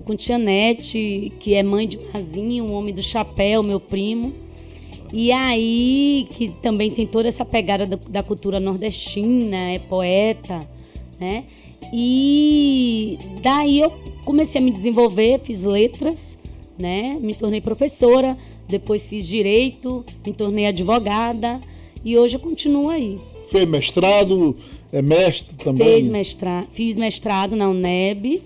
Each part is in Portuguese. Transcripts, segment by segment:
com tia Nete, que é mãe de Mazinho, um homem do chapéu, meu primo. E aí, que também tem toda essa pegada da cultura nordestina, é poeta, né? E daí eu comecei a me desenvolver, fiz letras, né? Me tornei professora, depois fiz direito, me tornei advogada e hoje eu continuo aí. Fez mestrado, é mestre também? Fiz mestrado na UNEB,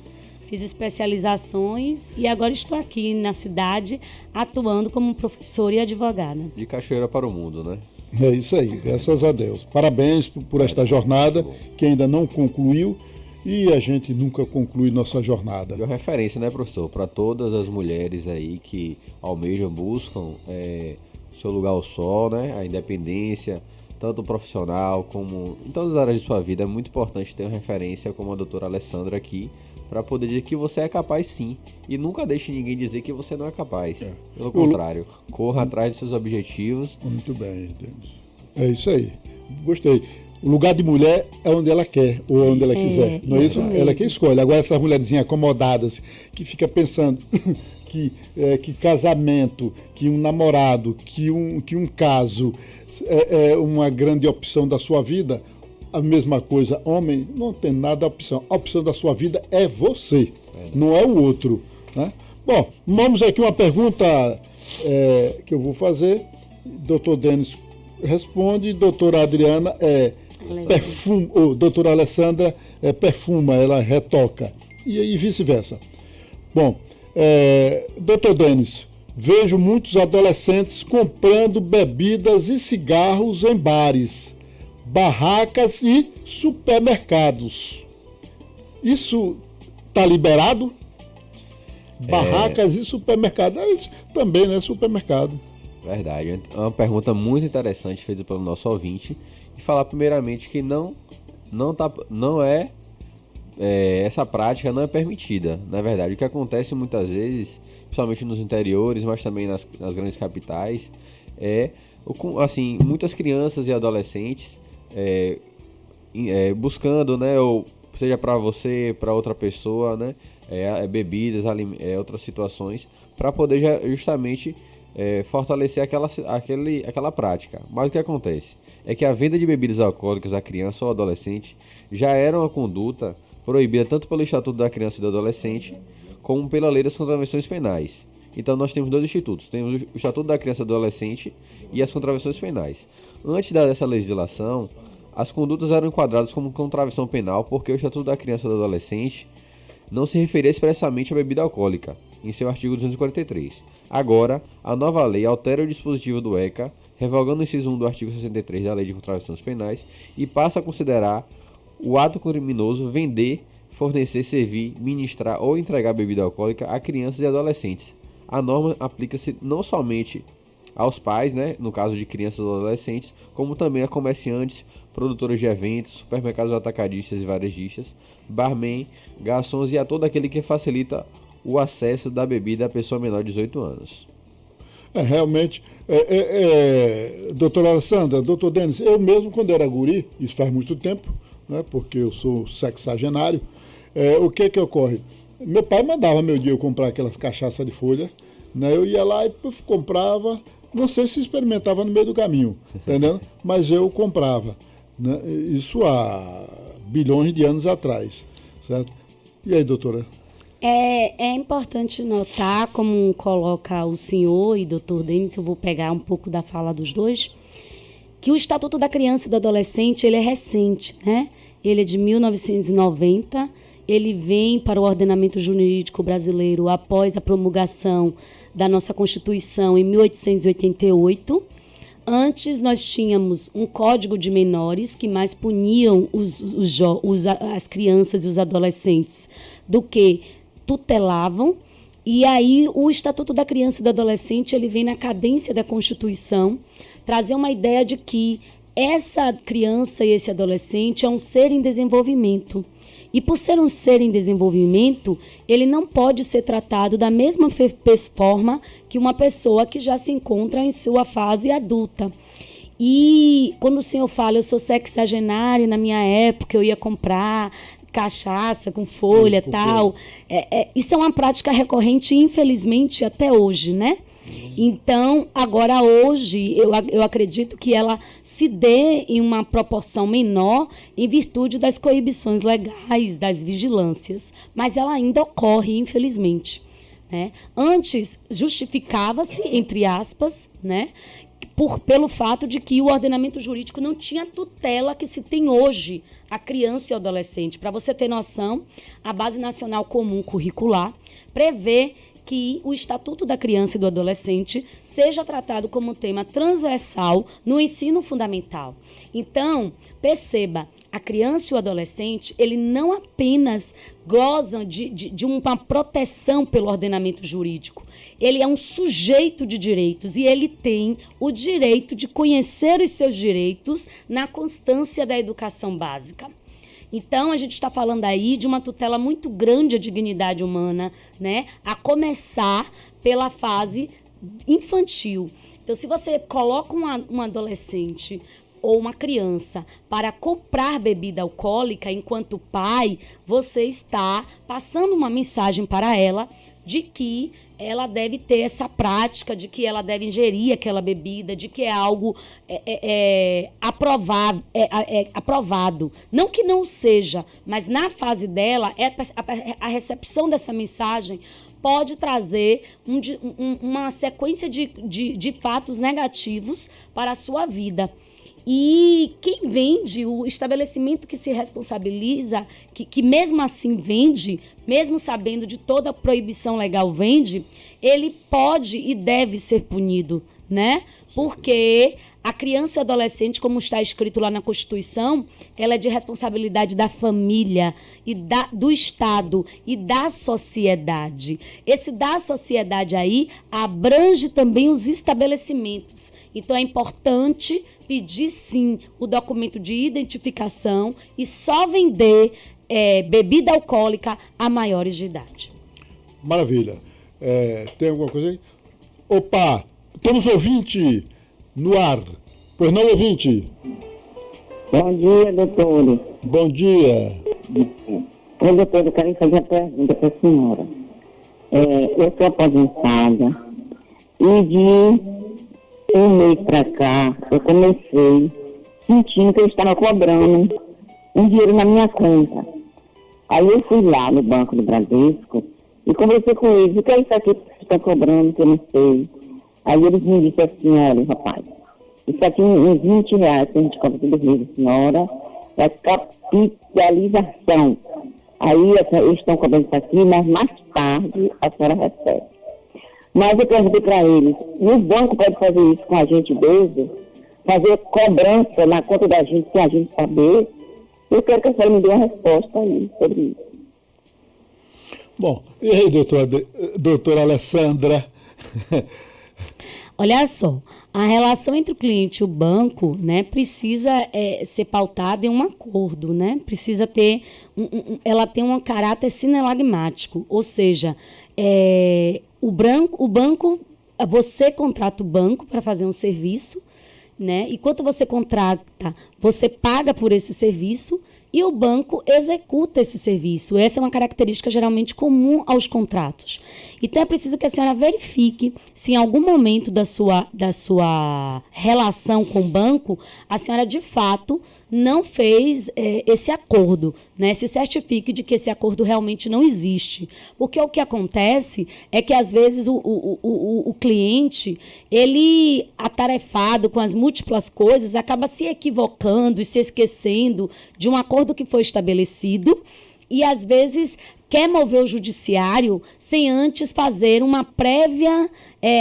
fiz especializações e agora estou aqui na cidade atuando como professora e advogada. De Cachoeira para o mundo, né? É isso aí, graças a Deus. Parabéns por esta jornada que ainda não concluiu e a gente nunca conclui nossa jornada. E uma referência, né, professor, para todas as mulheres aí que almejam, buscam seu lugar ao sol, né, a independência, tanto profissional como em todas as áreas de sua vida. É muito importante ter uma referência como a doutora Alessandra aqui, para poder dizer que você é capaz sim. E nunca deixe ninguém dizer que você não é capaz. Pelo contrário, corra atrás dos seus objetivos. Muito bem, Denis. É isso aí. Gostei. O lugar de mulher é onde ela quer, ou onde ela quiser. Não é isso? Ela é quem escolhe. Agora essas mulherzinhas acomodadas, que fica pensando que casamento, que um namorado, que um caso é uma grande opção da sua vida. A mesma coisa, homem, não tem nada a opção. A opção da sua vida é você, não é o outro, né? Bom, vamos aqui uma pergunta que eu vou fazer. Doutor Denis responde, doutora Adriana perfuma, ou doutora Alessandra perfuma, ela retoca, e vice-versa. Bom, doutor Denis, vejo muitos adolescentes comprando bebidas e cigarros em bares, barracas e supermercados. Isso está liberado? Barracas e supermercados. Isso também, né? Supermercado. Verdade. É uma pergunta muito interessante feita pelo nosso ouvinte. E falar primeiramente que essa prática não é permitida. Na verdade, o que acontece muitas vezes, principalmente nos interiores, mas também nas grandes capitais, assim, muitas crianças e adolescentes buscando, né, ou seja para você, para outra pessoa, né, bebidas, outras situações, para poder justamente fortalecer aquela prática. Mas o que acontece é que a venda de bebidas alcoólicas à criança ou adolescente já era uma conduta proibida tanto pelo Estatuto da Criança e do Adolescente como pela Lei das Contravenções Penais. Então nós temos dois institutos, temos o Estatuto da Criança e do Adolescente e as Contravenções Penais. Antes dessa legislação, as condutas eram enquadradas como contravenção penal porque o Estatuto da Criança e do Adolescente não se referia expressamente à bebida alcoólica, em seu artigo 243. Agora, a nova lei altera o dispositivo do ECA, revogando o inciso 1 do artigo 63 da Lei de Contravenções Penais e passa a considerar o ato criminoso vender, fornecer, servir, ministrar ou entregar bebida alcoólica a crianças e adolescentes. A norma aplica-se não somente aos pais, né, no caso de crianças ou adolescentes, como também a comerciantes, produtores de eventos, supermercados atacadistas e varejistas, barman, garçons e a todo aquele que facilita o acesso da bebida à pessoa menor de 18 anos. Realmente, doutora Alessandra, doutor Denis, eu mesmo quando era guri, isso faz muito tempo, né, porque eu sou sexagenário, o que ocorre? Meu pai mandava meu dia eu comprar aquelas cachaças de folha, né, eu ia lá e comprava, não sei se experimentava no meio do caminho, entendeu? Mas eu comprava, né, isso há bilhões de anos atrás, certo? E aí, doutora? É importante notar, como coloca o senhor e doutor Denis, eu vou pegar um pouco da fala dos dois, que o Estatuto da Criança e do Adolescente, ele é recente, né? Ele é de 1990, ele vem para o ordenamento jurídico brasileiro após a promulgação da nossa Constituição em 1888. Antes nós tínhamos um Código de Menores que mais puniam as crianças e os adolescentes do que tutelavam, e aí o Estatuto da Criança e do Adolescente ele vem na cadência da Constituição trazer uma ideia de que essa criança e esse adolescente é um ser em desenvolvimento. E por ser um ser em desenvolvimento, ele não pode ser tratado da mesma forma que uma pessoa que já se encontra em sua fase adulta. E quando o senhor fala, eu sou sexagenário, na minha época eu ia comprar cachaça com folha e tal. Isso é uma prática recorrente, infelizmente, até hoje, né? Então, agora hoje, eu acredito que ela se dê em uma proporção menor em virtude das coibições legais, das vigilâncias. Mas ela ainda ocorre, infelizmente. Né? Antes, justificava-se, entre aspas, né? Pelo fato de que o ordenamento jurídico não tinha a tutela que se tem hoje a criança e o adolescente. Para você ter noção, a Base Nacional Comum Curricular prevê que o Estatuto da Criança e do Adolescente seja tratado como tema transversal no ensino fundamental. Então, perceba, a criança e o adolescente, ele não apenas gozam de uma proteção pelo ordenamento jurídico, ele é um sujeito de direitos e ele tem o direito de conhecer os seus direitos na constância da educação básica. Então, a gente está falando aí de uma tutela muito grande à dignidade humana, né? A começar pela fase infantil. Então, se você coloca um adolescente ou uma criança para comprar bebida alcoólica enquanto pai, você está passando uma mensagem para ela de que ela deve ter essa prática, de que ela deve ingerir aquela bebida, de que é algo aprovado. Não que não seja, mas na fase dela, a recepção dessa mensagem pode trazer uma sequência de fatos negativos para a sua vida. E quem vende, o estabelecimento que se responsabiliza, que mesmo assim vende, mesmo sabendo de toda a proibição legal vende, ele pode e deve ser punido, né? Porque a criança e o adolescente, como está escrito lá na Constituição, ela é de responsabilidade da família, e do Estado e da sociedade. Esse da sociedade aí abrange também os estabelecimentos. Então, é importante pedir, sim, o documento de identificação e só vender bebida alcoólica a maiores de idade. Maravilha. Tem alguma coisa aí? Opa, temos ouvinte no ar. Pois não, ouvinte? Bom dia, doutor. Bom dia. Ô, doutor, eu quero fazer uma pergunta para a senhora. Eu sou aposentada e de um mês para cá eu comecei sentindo que eu estava cobrando um dinheiro na minha conta. Aí eu fui lá no Banco do Bradesco e conversei com eles. O que é isso aqui que você está cobrando, que eu não sei? Aí eles me disseram assim, olha, rapaz, isso aqui uns 20 reais que a gente cobra todo mês, senhora, é capitalização. Aí eles estão cobrando isso aqui, mas mais tarde a senhora recebe. Mas eu perguntei para eles, o banco pode fazer isso com a gente mesmo? Fazer cobrança na conta da gente sem a gente saber? Eu quero que a senhora me dê uma resposta aí sobre isso. Bom, e aí, doutora Alessandra? Olha só, a relação entre o cliente e o banco, né, precisa ser pautada em um acordo, né? Precisa ter, ela tem um caráter sinalagmático, ou seja, o banco, você contrata o banco para fazer um serviço, né? E quando você contrata, você paga por esse serviço e o banco executa esse serviço. Essa é uma característica geralmente comum aos contratos. Então, é preciso que a senhora verifique se em algum momento da sua relação com o banco, a senhora, de fato, não fez esse acordo, né? Se certifique de que esse acordo realmente não existe. Porque o que acontece é que, às vezes, o cliente, ele, atarefado com as múltiplas coisas, acaba se equivocando e se esquecendo de um acordo que foi estabelecido e, às vezes, quer mover o judiciário sem antes fazer uma prévia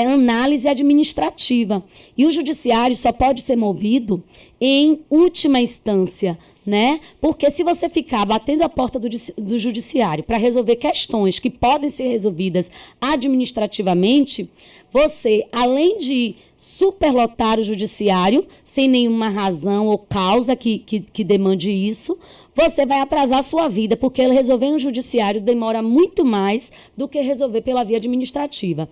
análise administrativa. E o judiciário só pode ser movido em última instância, né? Porque se você ficar batendo a porta do judiciário para resolver questões que podem ser resolvidas administrativamente, você, além de superlotar o judiciário, sem nenhuma razão ou causa que demande isso, você vai atrasar a sua vida, porque resolver em um judiciário demora muito mais do que resolver pela via administrativa.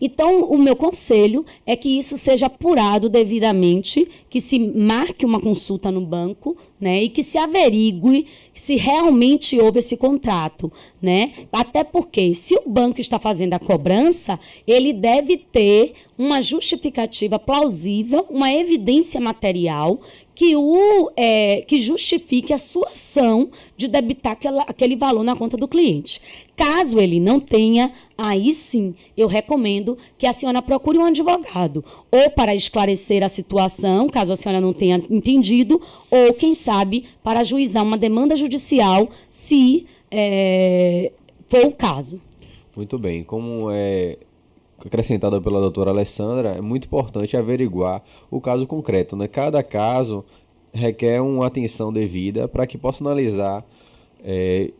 Então, o meu conselho é que isso seja apurado devidamente, que se marque uma consulta no banco, né, e que se averigue se realmente houve esse contrato, né? Até porque, se o banco está fazendo a cobrança, ele deve ter uma justificativa plausível, uma evidência material que justifique a sua ação de debitar aquele valor na conta do cliente. Caso ele não tenha, aí sim, eu recomendo que a senhora procure um advogado, ou para esclarecer a situação, caso a senhora não tenha entendido, ou, quem sabe, para ajuizar uma demanda judicial, se for o caso. Muito bem. Como é acrescentada pela doutora Alessandra, é muito importante averiguar o caso concreto, né? Cada caso requer uma atenção devida para que possa analisar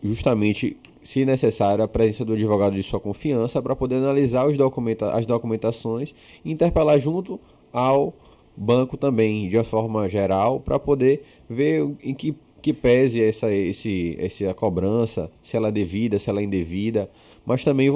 justamente, se necessário, a presença do advogado de sua confiança para poder analisar as documentações e interpelar junto ao banco também, de uma forma geral, para poder ver em que pese essa cobrança, se ela é devida, se ela é indevida, mas também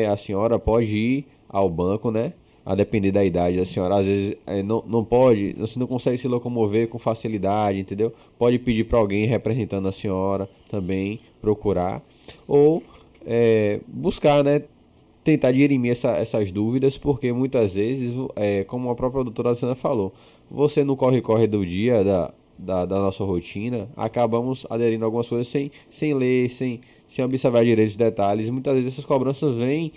a senhora pode ir ao banco, né? A depender da idade da senhora, às vezes não pode, você não consegue se locomover com facilidade, entendeu? Pode pedir para alguém representando a senhora também, procurar, ou buscar, né? Tentar dirimir essas dúvidas, porque muitas vezes, como a própria doutora Alessandra falou, você no corre-corre do dia da nossa rotina, acabamos aderindo a algumas coisas sem ler, sem observar direito os detalhes. Muitas vezes essas cobranças vêm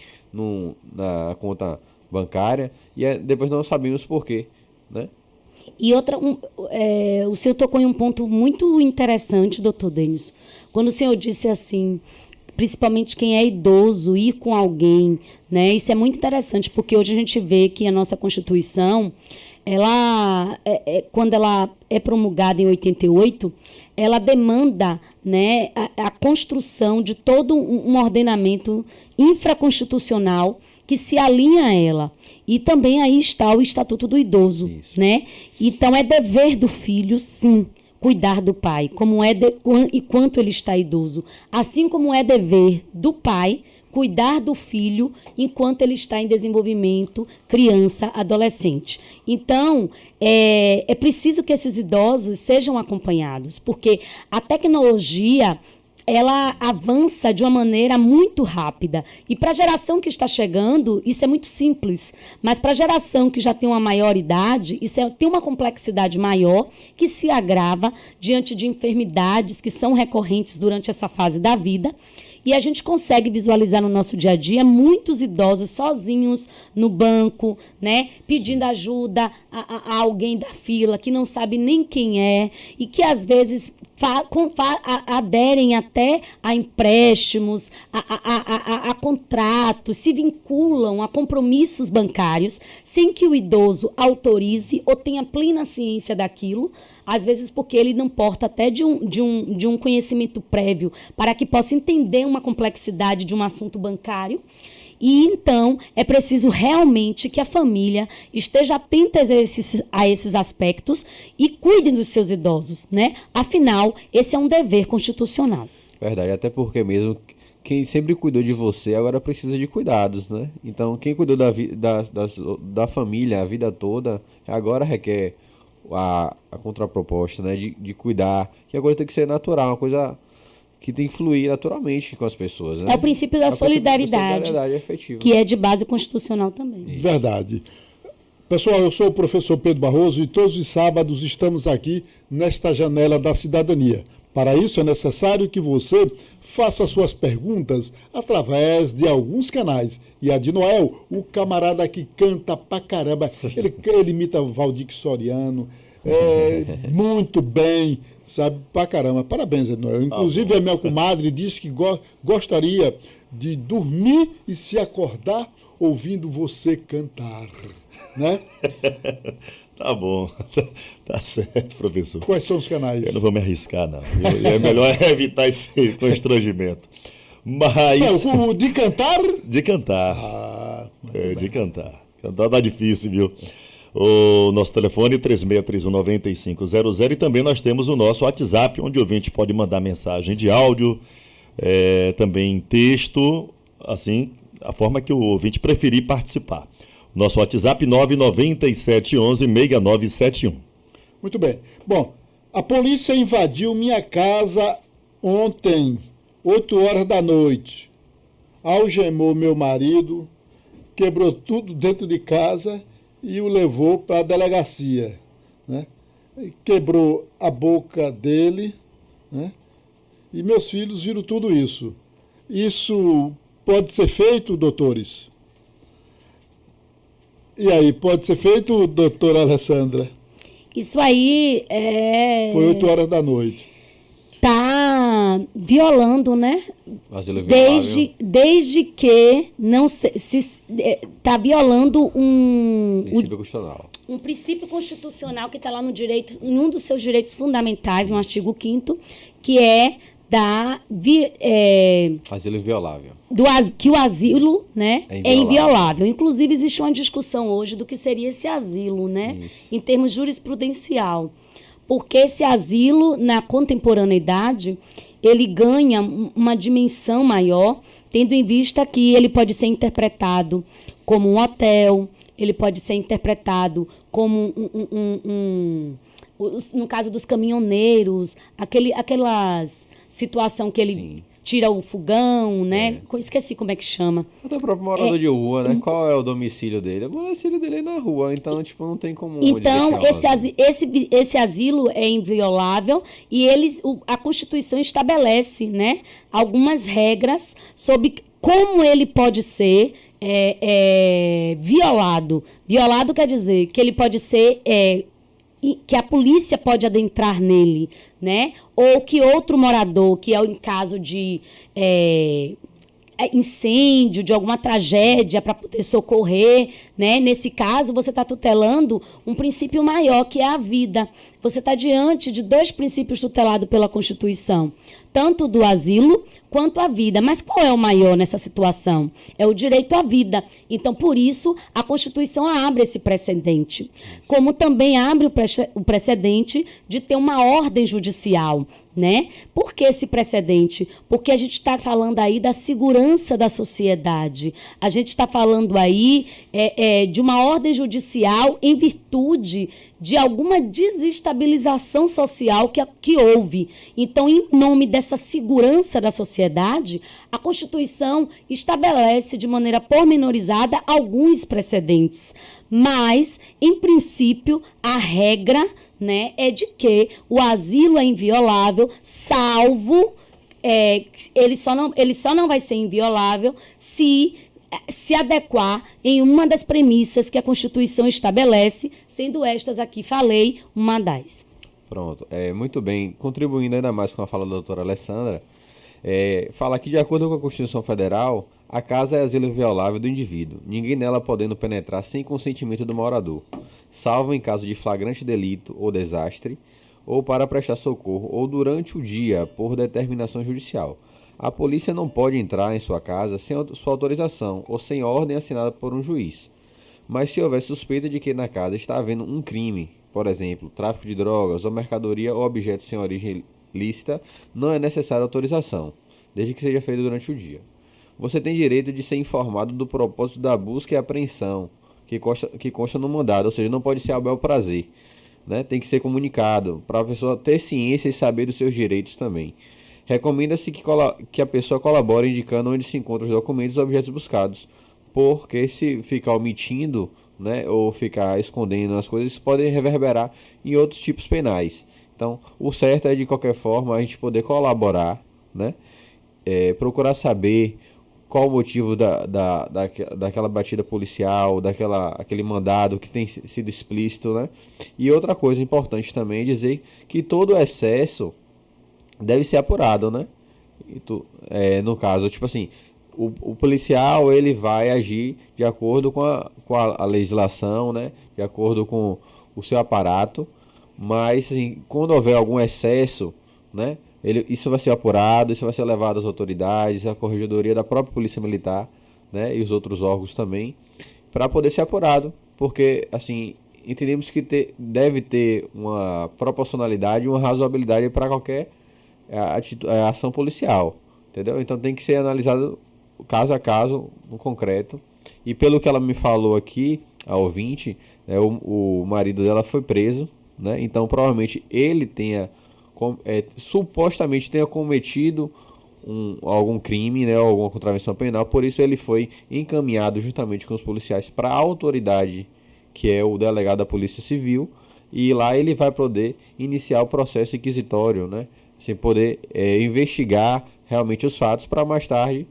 na conta bancária e depois não sabemos por quê, né? E o senhor tocou em um ponto muito interessante, doutor Denis, quando o senhor disse assim, principalmente quem é idoso, ir com alguém, né? Isso é muito interessante, porque hoje a gente vê que a nossa Constituição, quando ela é promulgada em 88, ela demanda, né, a construção de todo um ordenamento infraconstitucional que se alinha a ela. E também aí está o Estatuto do Idoso, né? Então é dever do filho, sim, cuidar do pai, e quanto ele está idoso. Assim como é dever do pai cuidar do filho enquanto ele está em desenvolvimento, criança, adolescente. Então, é preciso que esses idosos sejam acompanhados, porque a tecnologia, ela avança de uma maneira muito rápida. E para a geração que está chegando, isso é muito simples. Mas para a geração que já tem uma maior idade, isso tem uma complexidade maior que se agrava diante de enfermidades que são recorrentes durante essa fase da vida. E a gente consegue visualizar no nosso dia a dia muitos idosos sozinhos no banco, né, pedindo ajuda a alguém da fila que não sabe nem quem é e que às vezes aderem até a empréstimos, a contratos, se vinculam a compromissos bancários sem que o idoso autorize ou tenha plena ciência daquilo, às vezes porque ele não porta até de um conhecimento prévio para que possa entender uma complexidade de um assunto bancário. E, então, é preciso realmente que a família esteja atenta a esses aspectos e cuidem dos seus idosos, né? Afinal, esse é um dever constitucional. Verdade, até porque mesmo quem sempre cuidou de você agora precisa de cuidados, né? Então, quem cuidou da família a vida toda, agora requer a contraproposta, né? De cuidar, que a coisa tem que ser natural, uma coisa que tem que fluir naturalmente com as pessoas, né? É o princípio da solidariedade efetiva, que é de base constitucional também. Verdade. Pessoal, eu sou o professor Pedro Barroso e todos os sábados estamos aqui nesta janela da cidadania. Para isso é necessário que você faça suas perguntas através de alguns canais. E a de Noel, o camarada que canta pra caramba, ele imita Valdir Soriano, muito bem, sabe, pra caramba. Parabéns, Noel. Inclusive, a minha comadre disse que gostaria de dormir e se acordar ouvindo você cantar, né? Tá bom, tá certo, professor. Quais são os canais? Eu não vou me arriscar, não. É melhor evitar esse constrangimento. Mas... De cantar? De cantar. Ah, É, de cantar. Cantar tá difícil, viu? O nosso telefone é 3631-9500 e também nós temos o nosso WhatsApp, onde o ouvinte pode mandar mensagem de áudio, também texto, assim, a forma que o ouvinte preferir participar. Nosso WhatsApp 99711-6971. Muito bem. Bom, a polícia invadiu minha casa ontem, 8 horas da noite. Algemou meu marido, quebrou tudo dentro de casa e o levou para a delegacia, né? E quebrou a boca dele, né? E meus filhos viram tudo isso. Isso pode ser feito, doutores? E aí, pode ser feito, doutora Alessandra? Isso aí Foi 8 horas da noite. tá violando, né? Asilo violável. Desde que não tá violando Princípio constitucional. um princípio constitucional que está lá no direito, em um dos seus direitos fundamentais, no artigo 5º, que é Asilo inviolável. que o asilo, né, É é inviolável. inviolável. Inclusive, existe uma discussão hoje do que seria esse asilo, né, Isso. em termos jurisprudencial. Porque esse asilo, na contemporaneidade, ele ganha uma dimensão maior, tendo em vista que ele pode ser interpretado como um hotel, ele pode ser interpretado como no caso dos caminhoneiros, aquelas situação que ele Sim. tira o fogão, né? Esqueci como é que chama. Até o próprio morador de rua, né? Qual é o domicílio dele? O domicílio dele é na rua, então, tipo, não tem como Então, dizer que é um asilo. esse asilo é inviolável e a Constituição estabelece, né, algumas regras sobre como ele pode ser violado. Violado quer dizer que ele pode ser que a polícia pode adentrar nele, né? Ou que outro morador, que é em caso de incêndio, de alguma tragédia, para poder socorrer, né? Nesse caso, você está tutelando um princípio maior, que é a vida. Você está diante de dois princípios tutelados pela Constituição, tanto do asilo quanto a vida. Mas qual é o maior nessa situação? É o direito à vida. Então, por isso, a Constituição abre esse precedente. Como também abre o precedente de ter uma ordem judicial, né? Por que esse precedente? Porque a gente está falando aí da segurança da sociedade. A gente está falando aí de uma ordem judicial em virtude de alguma desestabilização social que houve. Então, em nome dessa segurança da sociedade, a Constituição estabelece de maneira pormenorizada alguns precedentes. Mas, em princípio, a regra, né, é de que o asilo é inviolável, salvo ele só não vai ser inviolável se adequar em uma das premissas que a Constituição estabelece, sendo estas aqui, falei, uma das. Pronto, muito bem. Contribuindo ainda mais com a fala da doutora Alessandra, fala que, de acordo com a Constituição Federal, a casa é asilo inviolável do indivíduo, ninguém nela podendo penetrar sem consentimento do morador, salvo em caso de flagrante delito ou desastre, ou para prestar socorro, ou durante o dia, por determinação judicial. A polícia não pode entrar em sua casa sem sua autorização ou sem ordem assinada por um juiz. Mas se houver suspeita de que na casa está havendo um crime, por exemplo, tráfico de drogas ou mercadoria ou objetos sem origem lícita, não é necessária autorização, desde que seja feito durante o dia. Você tem direito de ser informado do propósito da busca e apreensão, que consta no mandado, ou seja, não pode ser a bel prazer, né? Tem que ser comunicado, para a pessoa ter ciência e saber dos seus direitos também. Recomenda-se que a pessoa colabore indicando onde se encontram os documentos e objetos buscados, porque se ficar omitindo, né, ou ficar escondendo as coisas, isso pode reverberar em outros tipos penais. Então, o certo é, de qualquer forma, a gente poder colaborar, né, procurar saber qual o motivo daquela batida policial, aquele mandado que tem sido explícito, né? E outra coisa importante também é dizer que todo excesso deve ser apurado, né? No caso, tipo assim, o policial, ele vai agir de acordo com a legislação, né? De acordo com o seu aparato, mas assim, quando houver algum excesso, né? Isso vai ser apurado, isso vai ser levado às autoridades, à corregedoria da própria Polícia Militar, né, e os outros órgãos também, para poder ser apurado, porque assim entendemos que deve ter uma proporcionalidade e uma razoabilidade para qualquer ação policial, entendeu? Então tem que ser analisado caso a caso, no concreto. E pelo que ela me falou aqui, a ouvinte, né, o marido dela foi preso, né? Então provavelmente ele supostamente tenha cometido algum crime, né, alguma contravenção penal, por isso ele foi encaminhado juntamente com os policiais para a autoridade, que é o delegado da Polícia Civil, e lá ele vai poder iniciar o processo inquisitório, né, sem poder investigar realmente os fatos, para mais tarde,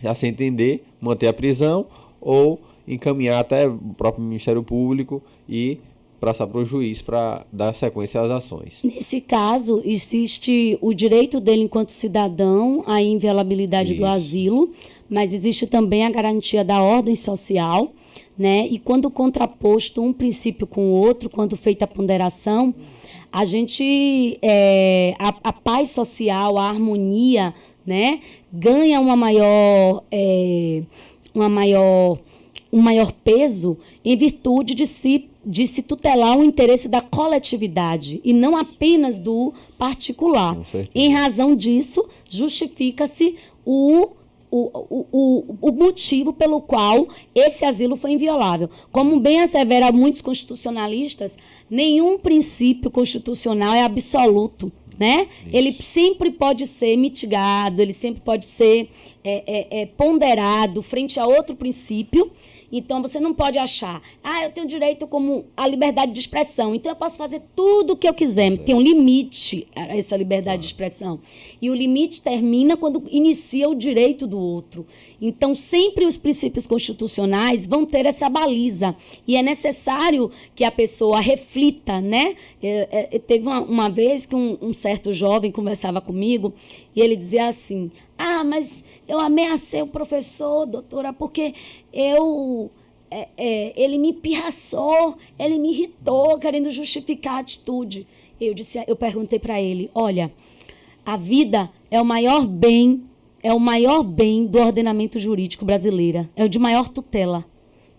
já se entender, manter a prisão ou encaminhar até o próprio Ministério Público e passar para o juiz para dar sequência às ações. Nesse caso, existe o direito dele enquanto cidadão à inviolabilidade do asilo, mas existe também a garantia da ordem social, né? E quando contraposto um princípio com o outro, quando feita a ponderação, a gente, a paz social, a harmonia, né, ganha um maior peso em virtude de se tutelar o interesse da coletividade e não apenas do particular. Em razão disso, justifica-se o motivo pelo qual esse asilo foi inviolável. Como bem assevera muitos constitucionalistas, nenhum princípio constitucional é absoluto, né? Ele sempre pode ser mitigado, ele sempre pode ser ponderado frente a outro princípio. Então, você não pode achar, eu tenho direito como a liberdade de expressão, então eu posso fazer tudo o que eu quiser. Tem um limite a essa liberdade de expressão. E o limite termina quando inicia o direito do outro. Então, sempre os princípios constitucionais vão ter essa baliza. E é necessário que a pessoa reflita, né? Teve uma vez que um certo jovem conversava comigo e ele dizia assim, mas eu ameacei o professor, doutora, porque ele me pirraçou, ele me irritou, querendo justificar a atitude. Eu perguntei para ele, olha, a vida é o maior bem do ordenamento jurídico brasileiro, é o de maior tutela,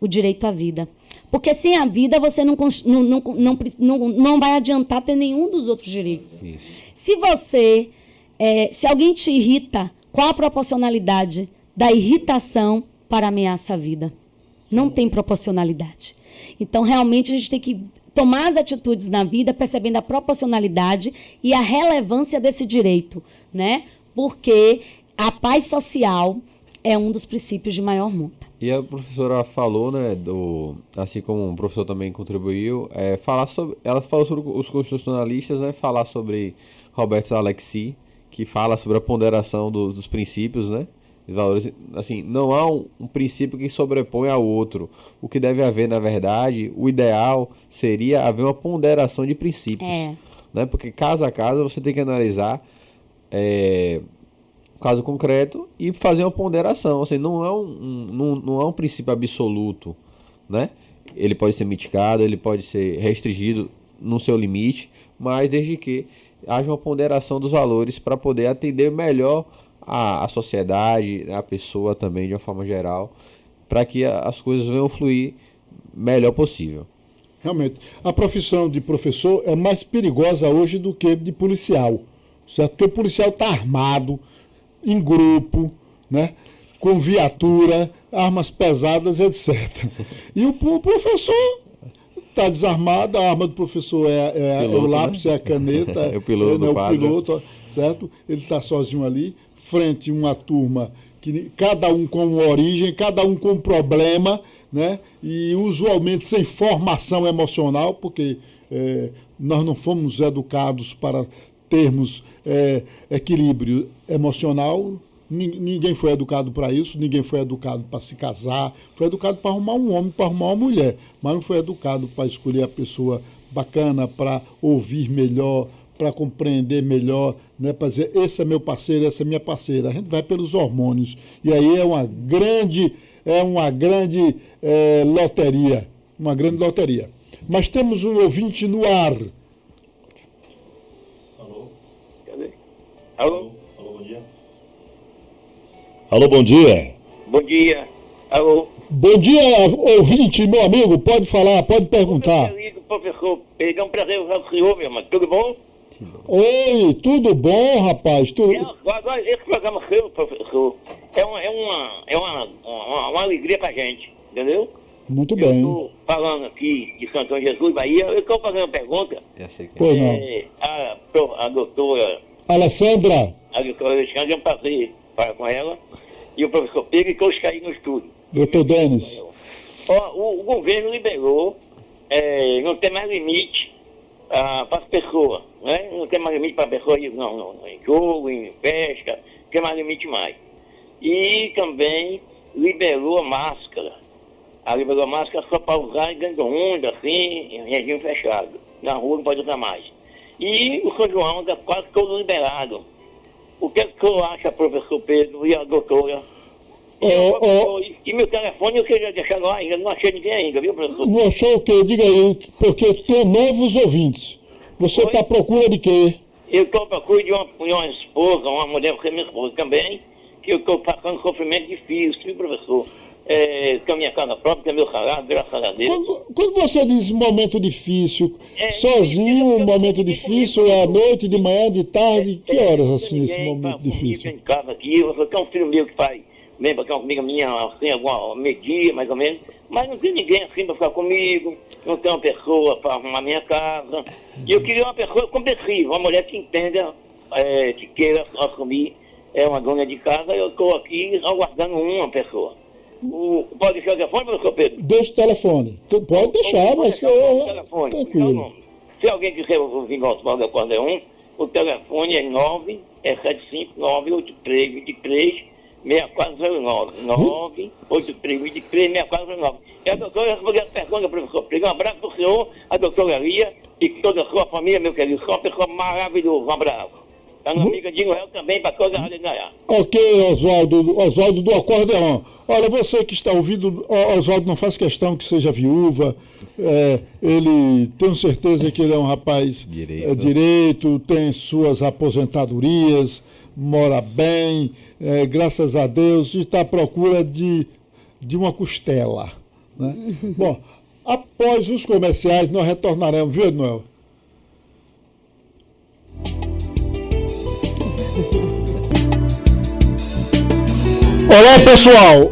o direito à vida. Porque sem a vida você não vai adiantar ter nenhum dos outros direitos. Isso. Se alguém te irrita, qual a proporcionalidade da irritação para ameaça à vida? Não tem proporcionalidade. Então, realmente, a gente tem que tomar as atitudes na vida percebendo a proporcionalidade e a relevância desse direito, né? Porque a paz social é um dos princípios de maior monta. E a professora falou, né, assim como o professor também contribuiu, ela falou sobre os constitucionalistas, né, falar sobre Roberto Alexis, que fala sobre a ponderação dos princípios, né? Os valores, assim, não há um princípio que sobrepõe ao outro. O que deve haver, na verdade, o ideal seria haver uma ponderação de princípios. Né? Porque caso a caso você tem que analisar o caso concreto e fazer uma ponderação. Assim, não é um princípio absoluto, né? Ele pode ser mitigado, ele pode ser restringido no seu limite, mas desde que haja uma ponderação dos valores para poder atender melhor a sociedade, a pessoa também de uma forma geral, para que as coisas venham fluir melhor possível. Realmente, a profissão de professor é mais perigosa hoje do que de policial, certo? Porque o policial está armado, em grupo, né? Com viatura, armas pesadas, etc. E o professor está desarmado, a arma do professor é o lápis, né? É a caneta, é o piloto, certo? Ele está sozinho ali, frente a uma turma, que cada um com uma origem, cada um com um problema, né? E usualmente sem formação emocional, porque nós não fomos educados para termos equilíbrio emocional. Ninguém foi educado para isso, ninguém foi educado para se casar, foi educado para arrumar um homem, para arrumar uma mulher, mas não foi educado para escolher a pessoa bacana, para ouvir melhor, para compreender melhor, né? Para dizer, esse é meu parceiro, essa é minha parceira. A gente vai pelos hormônios. E aí é uma grande loteria. Uma grande loteria. Mas temos um ouvinte no ar. Alô? Cadê? Alô? Alô, bom dia. Alô, bom dia. Bom dia. Alô? Bom dia, ouvinte, meu amigo. Pode falar, pode perguntar. Meu querido professor, é um prazer usar o senhor, meu irmão. Tudo bom? Oi, tudo bom, rapaz? Agora, esse programa seu, professor, é uma alegria pra gente, entendeu? Muito Eu bem. estou falando aqui de Santo Antônio de Jesus, Bahia. Eu estou fazendo uma pergunta. Pois não. A doutora Alessandra, Alexandre, é um prazer falar com ela. E o professor Pedro, que hoje caiu no estúdio. doutor Denis. O governo liberou, não tem mais limite para as pessoas, né? Não tem mais limite para as pessoas ir em jogo, em festa, não tem mais limite mais. E também liberou a máscara. Liberou a máscara só para usar em grande onda, assim, em regime fechado. Na rua não pode usar mais. E o São João está quase todo liberado. O que é que o senhor acha, professor Pedro e a doutora? E meu telefone eu queria deixar lá ainda, não achei ninguém ainda, viu, professor? Não achou o quê? Diga aí, porque tem novos ouvintes. Você está à procura de quê? Eu estou à procura de uma esposa, uma mulher, porque é minha esposa também, que eu estou passando sofrimento difícil, viu, professor? Com a minha casa própria, que é meu salário, graças a Deus. Quando você diz momento difícil, sozinho, um momento difícil, é à noite, de manhã, de tarde, que horas assim esse momento difícil? Em casa aqui, eu tenho um filho meu que faz, lembra que é uma amiga minha, assim, alguma meio-dia, mais ou menos, mas não tem ninguém assim para ficar comigo, não tem uma pessoa para arrumar minha casa. E eu queria uma pessoa compreensiva, uma mulher que entenda, que queira assumir uma dona de casa. Eu estou aqui aguardando uma pessoa. Pode deixar o telefone, professor Pedro? Deixa o telefone. Pode deixar, vai ser tranquilo. Então, se alguém quiser ouvir nosso Voz do Acordeon, o telefone é 975-983-23-6409. 983-23-6409. E a doutora respondeu a pergunta, professor Pedro. Um abraço para o senhor, a doutora Lia e toda a sua família, meu querido. Sou uma pessoa maravilhosa. Um abraço. Está na amiga de Noel também, para toda a área de Nayá. Ok, Oswaldo do Acordeon. Olha, você que está ouvindo, Oswaldo não faz questão que seja viúva. Ele, tenho certeza que ele é um rapaz direito, tem suas aposentadorias, mora bem, graças a Deus, e está à procura de uma costela. Né? Bom, após os comerciais, nós retornaremos, viu, Noel? Olá, pessoal!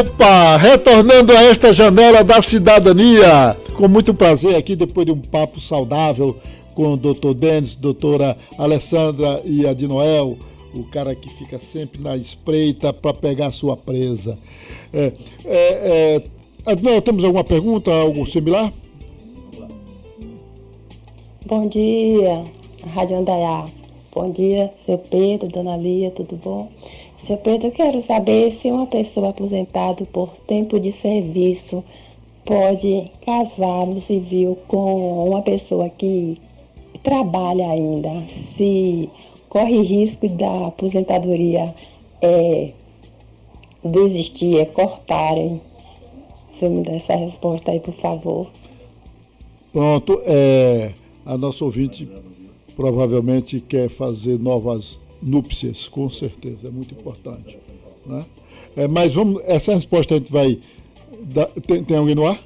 Opa! Retornando a esta janela da cidadania, com muito prazer aqui, depois de um papo saudável com o doutor Denis, doutora Alessandra e a de Noel, o cara que fica sempre na espreita para pegar a sua presa. Noel, temos alguma pergunta, algo similar? Bom dia, Rádio Andaiá. Bom dia, seu Pedro, dona Lia, tudo bom? Seu Pedro, eu quero saber se uma pessoa aposentada por tempo de serviço pode casar no civil com uma pessoa que trabalha ainda, se corre risco da aposentadoria desistir, cortarem. Você me dá essa resposta aí, por favor. Pronto, a nossa ouvinte provavelmente quer fazer novas núpcias, com certeza, é muito importante. Né? Mas essa resposta a gente vai dar. Tem alguém no ar?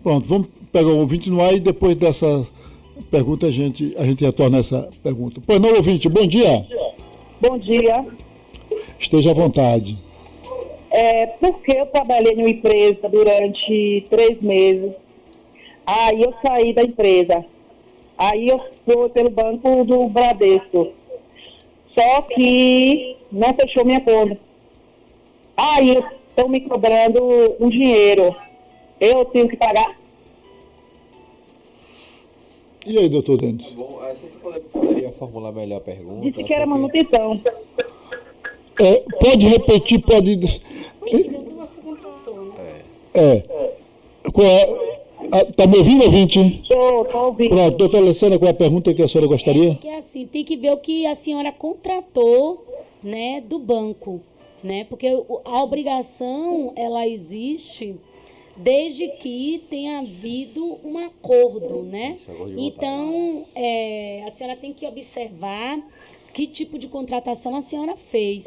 Pronto, vamos pegar o ouvinte no ar e depois dessa pergunta a gente retorna essa pergunta. Pois não, ouvinte, bom dia. Bom dia. Esteja à vontade. Porque eu trabalhei numa empresa durante 3 meses. Aí eu saí da empresa. Aí eu fui pelo banco do Bradesco. Só que não fechou minha conta. Aí estão me cobrando um dinheiro. Eu tenho que pagar. E aí, doutor Denis? Bom, você poderia formular melhor a pergunta? Disse que era manutenção. Pode repetir, pode... Tá me ouvindo, ouvinte? Tô ouvindo. Pronto, doutora Alessandra, qual é a pergunta que a senhora gostaria? Porque assim, tem que ver o que a senhora contratou, né, do banco, né? Porque a obrigação, ela existe desde que tenha havido um acordo, né? Então, a senhora tem que observar que tipo de contratação a senhora fez.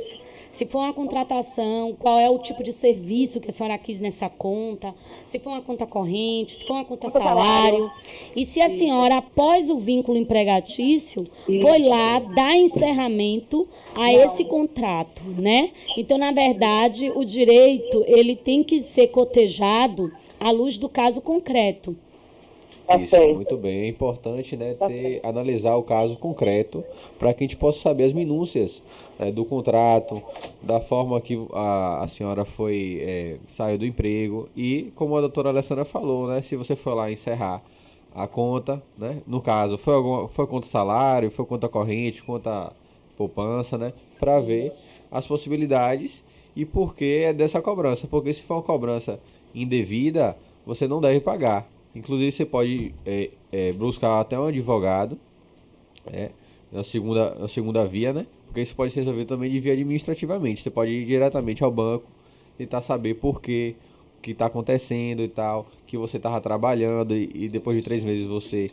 Se for uma contratação, qual é o tipo de serviço que a senhora quis nessa conta? Se for uma conta corrente, se for uma conta salário. E se a senhora, após o vínculo empregatício, foi lá dar encerramento a esse contrato, né? Então, na verdade, o direito, ele tem que ser cotejado à luz do caso concreto. Isso, muito bem. É importante, né, analisar o caso concreto para que a gente possa saber as minúcias, do contrato, da forma que a senhora saiu do emprego e, como a doutora Alessandra falou, né, se você for lá encerrar a conta, né, no caso, foi conta salário, foi conta corrente, conta poupança, né, para ver as possibilidades e por que dessa cobrança. Porque se for uma cobrança indevida, você não deve pagar. Inclusive, você pode buscar até um advogado na segunda via, né? Porque isso pode ser resolvido também de via administrativamente. Você pode ir diretamente ao banco, tentar saber por que está acontecendo e tal, que você estava trabalhando e depois de 3 meses você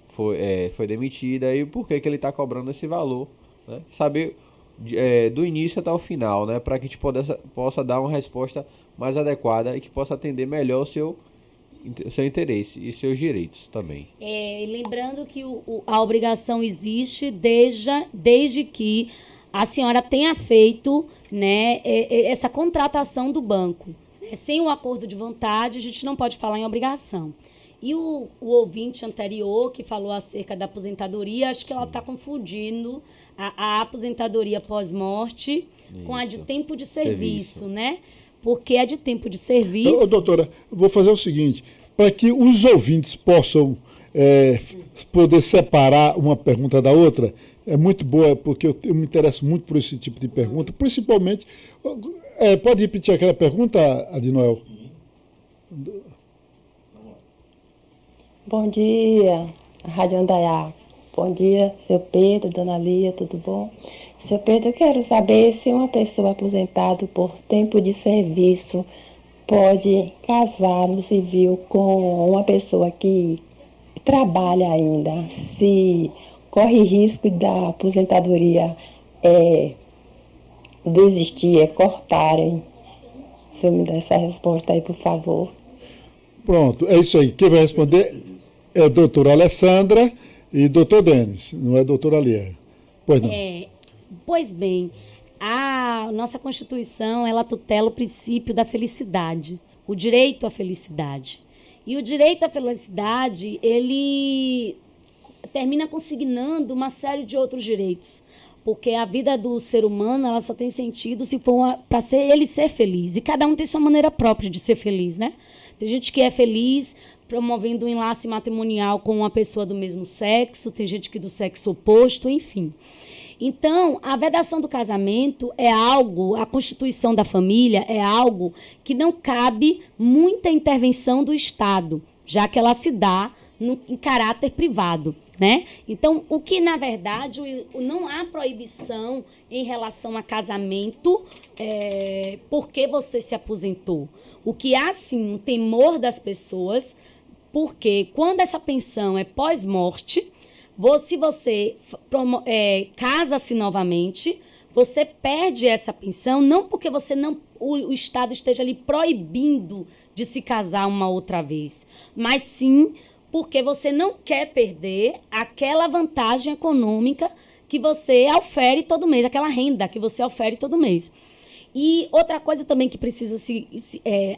foi demitida e por que ele está cobrando esse valor, né? Saber do início até o final, né? Para que a gente possa dar uma resposta mais adequada e que possa atender melhor o seu interesse e seus direitos também. Lembrando que a obrigação existe desde que a senhora tenha feito, né, essa contratação do banco. Sem um acordo de vontade, a gente não pode falar em obrigação. E o ouvinte anterior, que falou acerca da aposentadoria, acho que ela está confundindo a aposentadoria pós-morte com a de tempo de serviço, né? Porque é de tempo de serviço. Doutora, vou fazer o seguinte, para que os ouvintes possam poder separar uma pergunta da outra, é muito boa, porque eu me interesso muito por esse tipo de pergunta, principalmente... pode repetir aquela pergunta, Adinoel? Bom dia, Rádio Andaiá. Bom dia, seu Pedro, dona Lia, tudo bom? Seu Pedro, eu quero saber se uma pessoa aposentada por tempo de serviço pode casar no civil com uma pessoa que trabalha ainda, se corre risco da aposentadoria desistir, cortarem. Se eu me der essa resposta aí, por favor. Pronto, é isso aí. Quem vai responder é a doutora Alessandra e doutor Denis, não é a doutora Lia. Pois não. Pois bem, a nossa Constituição, ela tutela o princípio da felicidade, o direito à felicidade. E o direito à felicidade, ele termina consignando uma série de outros direitos, porque a vida do ser humano, ela só tem sentido se for para ele ser feliz. E cada um tem sua maneira própria de ser feliz, né? Tem gente que é feliz promovendo um enlace matrimonial com uma pessoa do mesmo sexo, tem gente que do sexo oposto, enfim. Então, a vedação do casamento é algo, a constituição da família é algo que não cabe muita intervenção do Estado, já que ela se dá em caráter privado, né? Então, o que, na verdade, não há proibição em relação a casamento porque você se aposentou. O que há, sim, um temor das pessoas, porque quando essa pensão é pós-morte, se você casa-se novamente, você perde essa pensão, não porque o Estado esteja lhe proibindo de se casar uma outra vez, mas sim porque você não quer perder aquela vantagem econômica que você ofere todo mês, aquela renda que você ofere todo mês. E outra coisa também que precisa se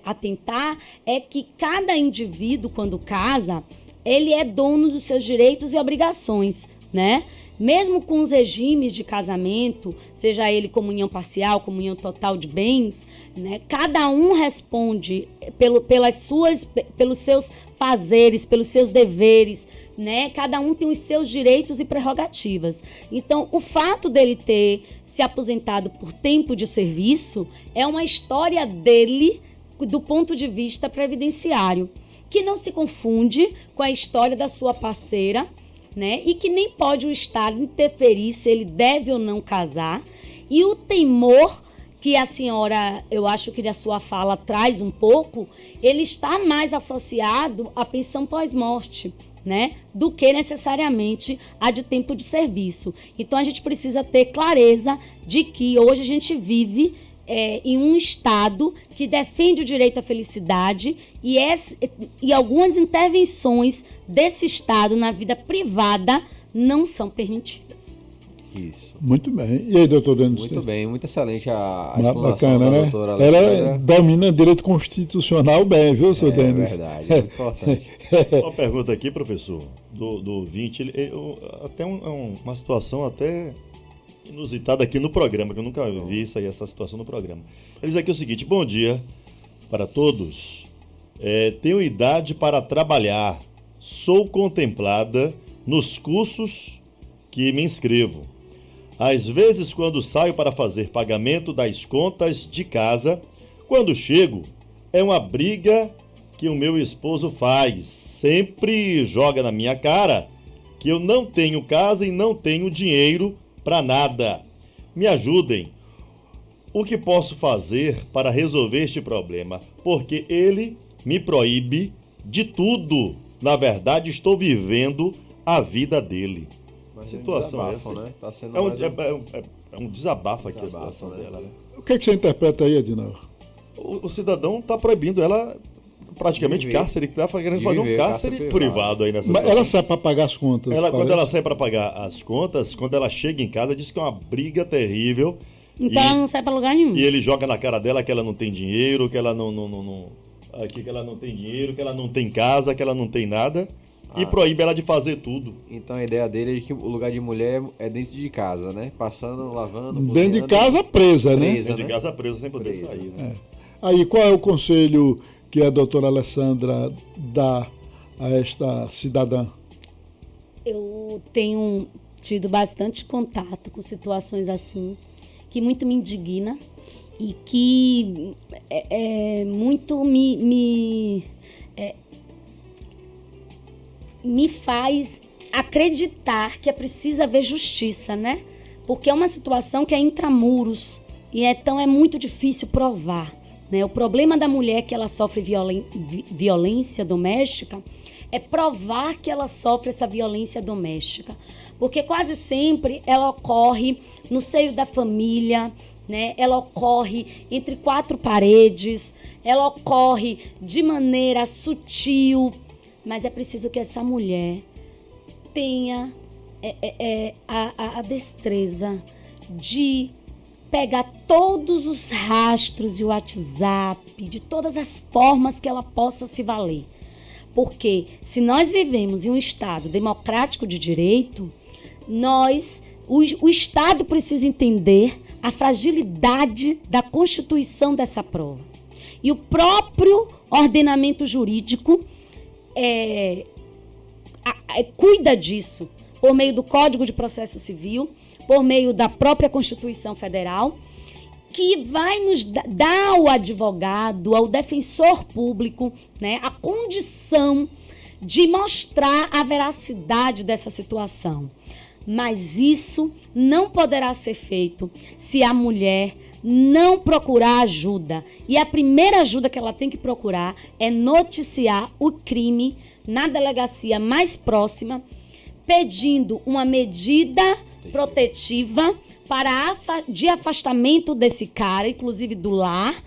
atentar é que cada indivíduo, quando casa, ele é dono dos seus direitos e obrigações, né? Mesmo com os regimes de casamento, seja ele comunhão parcial, comunhão total de bens, né? Cada um responde pelos seus fazeres, pelos seus deveres, né? Cada um tem os seus direitos e prerrogativas. Então, o fato dele ter se aposentado por tempo de serviço é uma história dele do ponto de vista previdenciário, que não se confunde com a história da sua parceira, né? E que nem pode o Estado interferir se ele deve ou não casar. E o temor que a senhora, eu acho que a sua fala traz um pouco, ele está mais associado à pensão pós-morte, né, do que necessariamente a de tempo de serviço. Então, a gente precisa ter clareza de que hoje a gente vive em um Estado que defende o direito à felicidade e algumas intervenções desse Estado na vida privada não são permitidas. Isso. Muito bem. E aí, doutor Denis? Muito bem, muito excelente a explanação Bacana, da né? doutora Ela Alessandra. domina direito constitucional bem, viu, senhor Denis? É verdade, muito importante. Uma pergunta aqui, professor, do ouvinte. Até uma situação até inusitada aqui no programa, que eu nunca vi essa situação no programa. Ele diz aqui o seguinte: bom dia para todos. Tenho idade para trabalhar. Sou contemplada nos cursos que me inscrevo. Às vezes, quando saio para fazer pagamento das contas de casa, quando chego, é uma briga que o meu esposo faz. Sempre joga na minha cara que eu não tenho casa e não tenho dinheiro para nada. Me ajudem. O que posso fazer para resolver este problema? Porque ele me proíbe de tudo. Na verdade, estou vivendo a vida dele. Mas Situação é um desabafo, essa. né? Tá sendo é um desabafo aqui a situação né? dela. Né? O que você interpreta aí, Adinal? O cidadão está proibindo ela praticamente Viver. cárcere, que está querendo De fazer um viver, cárcere cárcere privado aí nessa Mas situação. ela sai para pagar as contas. Quando parece. ela sai para pagar as contas, quando ela chega em casa, diz que é uma briga terrível. Então ela não sai para lugar nenhum. E ele joga na cara dela que ela não tem dinheiro, que ela que ela não tem dinheiro, que ela não tem casa, que ela não tem nada. E proíbe ela de fazer tudo. Então a ideia dele é que o lugar de mulher é dentro de casa, né? Passando, lavando, Dentro de cozinhando. casa presa, né? Presa. Dentro de né? casa presa sem poder Presa. sair, né? Aí, qual é o conselho que a doutora Alessandra dá a esta cidadã? Eu tenho tido bastante contato com situações assim, que muito me indigna e que muito me faz acreditar que é preciso haver justiça, né? Porque é uma situação que é intramuros e então é muito difícil provar, né? O problema da mulher que ela sofre violência doméstica é provar que ela sofre essa violência doméstica, porque quase sempre ela ocorre no seio da família, né? Ela ocorre entre quatro paredes, ela ocorre de maneira sutil, mas é preciso que essa mulher tenha a destreza de pegar todos os rastros de WhatsApp, de todas as formas que ela possa se valer. Porque se nós vivemos em um Estado democrático de direito, o Estado precisa entender a fragilidade da constituição dessa prova. E o próprio ordenamento jurídico cuida disso, por meio do Código de Processo Civil, por meio da própria Constituição Federal, que vai nos dar ao advogado, ao defensor público, né, a condição de mostrar a veracidade dessa situação. Mas isso não poderá ser feito se a mulher não procurar ajuda. E a primeira ajuda que ela tem que procurar é noticiar o crime na delegacia mais próxima, pedindo uma medida protetiva de afastamento desse cara, inclusive do lar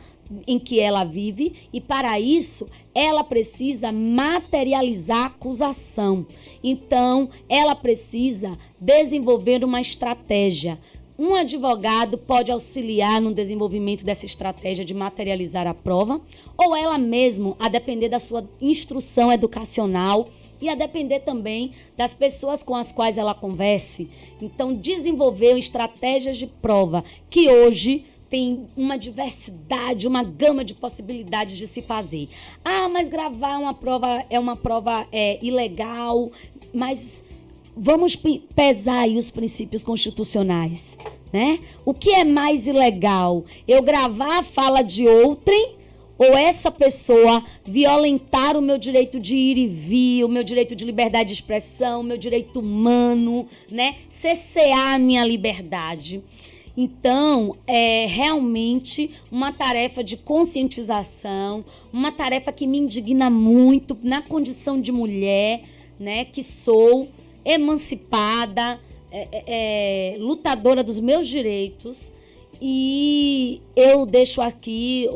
em que ela vive, e para isso ela precisa materializar a acusação. Então, ela precisa desenvolver uma estratégia. Um advogado pode auxiliar no desenvolvimento dessa estratégia de materializar a prova, ou ela mesma, a depender da sua instrução educacional e a depender também das pessoas com as quais ela converse. Então, desenvolver estratégias de prova, que hoje tem uma diversidade, uma gama de possibilidades de se fazer. Ah, mas gravar uma prova ilegal, mas vamos pesar aí os princípios constitucionais, né? O que é mais ilegal? Eu gravar a fala de outrem ou essa pessoa violentar o meu direito de ir e vir, o meu direito de liberdade de expressão, o meu direito humano, né? Cercear a minha liberdade. Então, é realmente uma tarefa de conscientização, uma tarefa que me indigna muito na condição de mulher, né, que sou emancipada, lutadora dos meus direitos, e eu deixo aqui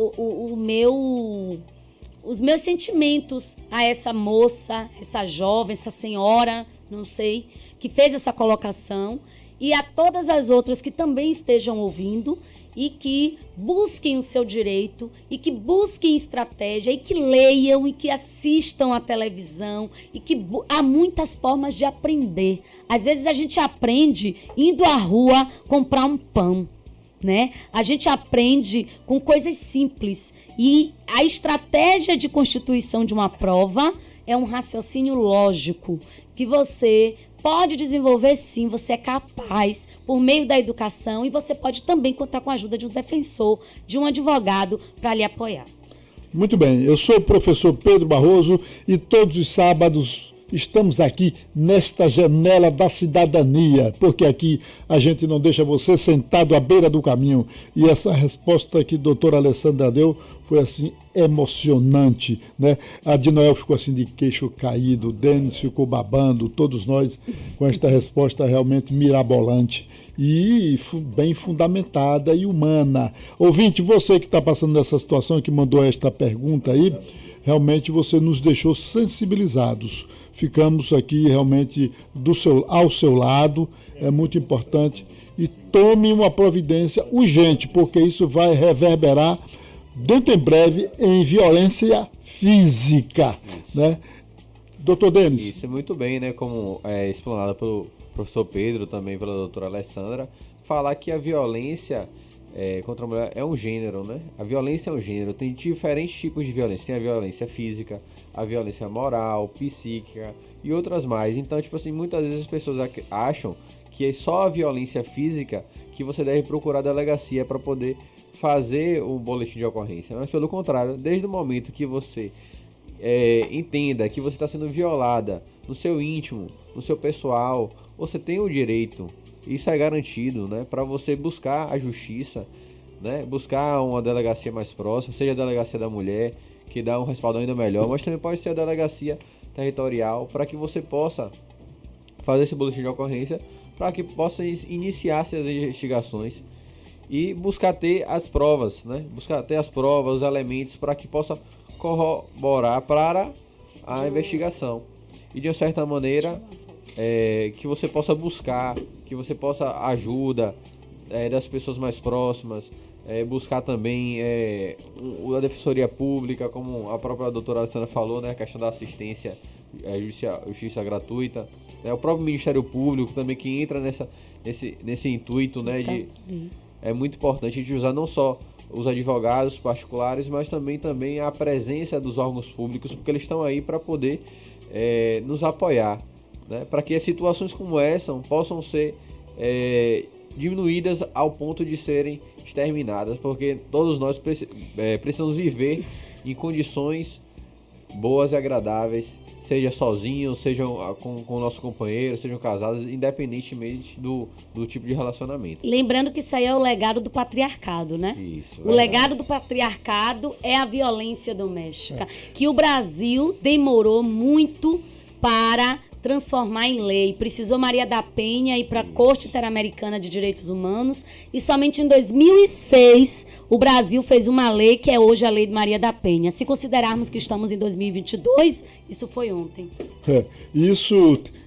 os meus sentimentos a essa moça, essa jovem, essa senhora, não sei, que fez essa colocação, e a todas as outras que também estejam ouvindo e que busquem o seu direito, e que busquem estratégia, e que leiam, e que assistam à televisão, e que há muitas formas de aprender. Às vezes a gente aprende indo à rua comprar um pão, né? A gente aprende com coisas simples. E a estratégia de constituição de uma prova é um raciocínio lógico, que você pode desenvolver, sim, você é capaz, por meio da educação, e você pode também contar com a ajuda de um defensor, de um advogado, para lhe apoiar. Muito bem, eu sou o professor Pedro Barroso e todos os sábados estamos aqui nesta janela da cidadania, porque aqui a gente não deixa você sentado à beira do caminho. E essa resposta que a doutora Alessandra deu foi assim emocionante, né? A de Noel ficou assim de queixo caído, o Denis ficou babando, todos nós com esta resposta realmente mirabolante e bem fundamentada e humana. Ouvinte, você que está passando nessa situação, que mandou esta pergunta aí, realmente você nos deixou sensibilizados. Ficamos aqui realmente ao seu lado, é muito importante. E tome uma providência urgente, porque isso vai reverberar dentro em breve em violência física, né? Doutor Denis. Isso é muito bem, né? Como é explanado pelo professor Pedro, também pela doutora Alessandra, falar que a violência contra a mulher é um gênero, né? A violência é um gênero, tem diferentes tipos de violência. Tem a violência física, a violência moral, psíquica e outras mais. Então, tipo assim, muitas vezes as pessoas acham que é só a violência física que você deve procurar a delegacia para poder fazer o boletim de ocorrência. Mas pelo contrário, desde o momento que você entenda que você está sendo violada no seu íntimo, no seu pessoal, você tem o direito, isso é garantido, né, para você buscar a justiça, né, buscar uma delegacia mais próxima, seja a delegacia da mulher, que dá um respaldo ainda melhor, mas também pode ser a delegacia territorial, para que você possa fazer esse boletim de ocorrência, para que possa iniciar essas investigações e buscar ter as provas, né, buscar ter as provas, os elementos, para que possa corroborar para a investigação. E de uma certa maneira, que você possa buscar, que você possa ajuda das pessoas mais próximas, buscar também a Defensoria Pública, como a própria doutora Alessandra falou, né, a questão da assistência, justiça gratuita, o próprio Ministério Público também, que entra nesse intuito, né, é muito importante a gente usar não só os advogados particulares, mas também a presença dos órgãos públicos, porque eles estão aí para poder nos apoiar, né, para que as situações como essa possam ser diminuídas ao ponto de serem exterminadas, porque todos nós precisamos viver em condições boas e agradáveis, seja sozinhos, seja com o nosso companheiro, sejam casados, independentemente do tipo de relacionamento. Lembrando que isso aí é o legado do patriarcado, né? Isso, o legado do patriarcado é a violência doméstica, que o Brasil demorou muito para transformar em lei. Precisou Maria da Penha ir para a Corte Interamericana de Direitos Humanos e somente em 2006 o Brasil fez uma lei que é hoje a Lei de Maria da Penha. Se considerarmos que estamos em 2022, isso foi ontem.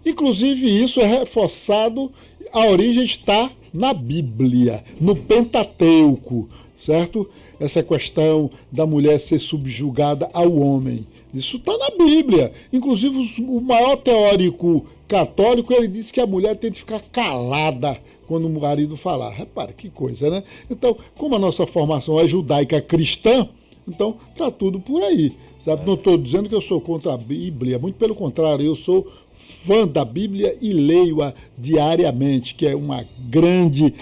Inclusive isso é reforçado, a origem está na Bíblia, no Pentateuco, certo? Essa questão da mulher ser subjugada ao homem. Isso está na Bíblia. Inclusive, o maior teórico católico, ele disse que a mulher tem que ficar calada quando o marido falar. Repara, que coisa, né? Então, como a nossa formação é judaica cristã, então está tudo por aí. Sabe? Não estou dizendo que eu sou contra a Bíblia, muito pelo contrário, eu sou fã da Bíblia e leio-a diariamente, que é uma grande